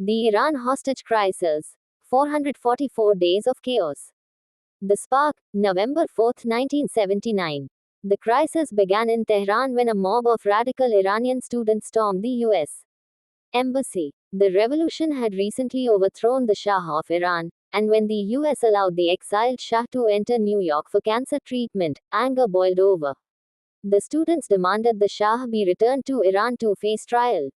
The Iran hostage crisis. 444 days of chaos. The spark, November 4, 1979. The crisis began in Tehran when a mob of radical Iranian students stormed the U.S. embassy. The revolution had recently overthrown the Shah of Iran, and when the U.S. allowed the exiled Shah to enter New York for cancer treatment, anger boiled over. The students demanded the Shah be returned to Iran to face trial.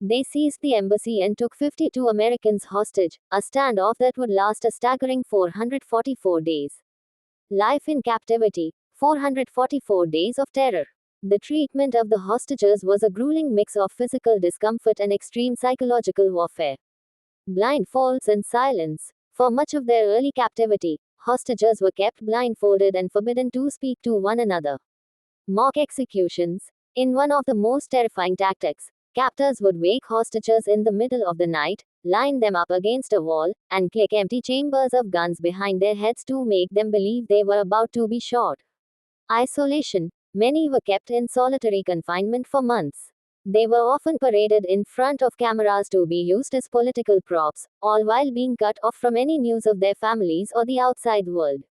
They seized the embassy and took 52 Americans hostage, a standoff that would last a staggering 444 days. Life in captivity. 444 days of terror. The treatment of the hostages was a grueling mix of physical discomfort and extreme psychological warfare. Blindfolds and silence. For much of their early captivity, hostages were kept blindfolded and forbidden to speak to one another. Mock executions. In one of the most terrifying tactics, captors would wake hostages in the middle of the night, line them up against a wall, and click empty chambers of guns behind their heads to make them believe they were about to be shot. Isolation. Many were kept in solitary confinement for months. They were often paraded in front of cameras to be used as political props, all while being cut off from any news of their families or the outside world.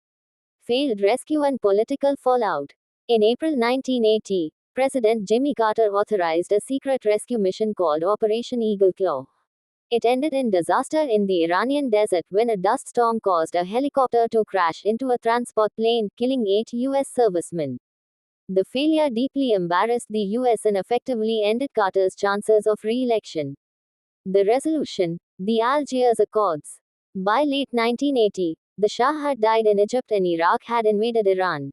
Failed rescue and political fallout. In April 1980, President Jimmy Carter authorized a secret rescue mission called Operation Eagle Claw. It ended in disaster in the Iranian desert when a dust storm caused a helicopter to crash into a transport plane, killing 8 U.S. servicemen. The failure deeply embarrassed the U.S. and effectively ended Carter's chances of re-election. The resolution. The Algiers Accords. By late 1980, the Shah had died in Egypt and Iraq had invaded Iran.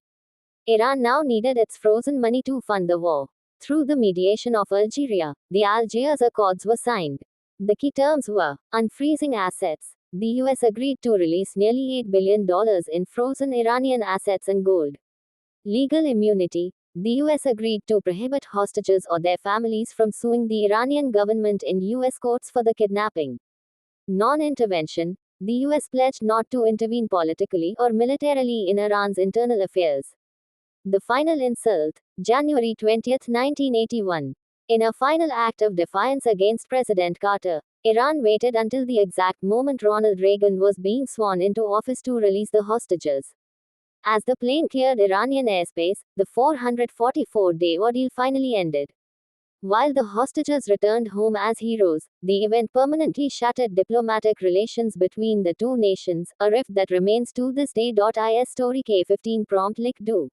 Iran now needed its frozen money to fund the war. Through the mediation of Algeria, the Algiers Accords were signed. The key terms were unfreezing assets. The US agreed to release nearly $8 billion in frozen Iranian assets and gold. Legal immunity. The US agreed to prohibit hostages or their families from suing the Iranian government in US courts for the kidnapping. Non-intervention. The US pledged not to intervene politically or militarily in Iran's internal affairs. The final insult. January 20, 1981. In a final act of defiance against President Carter, Iran waited until the exact moment Ronald Reagan was being sworn into office to release the hostages. As the plane cleared Iranian airspace, the 444-day ordeal finally ended. While the hostages returned home as heroes, the event permanently shattered diplomatic relations between the two nations, a rift that remains to this day. Is story K15 prompt lick do.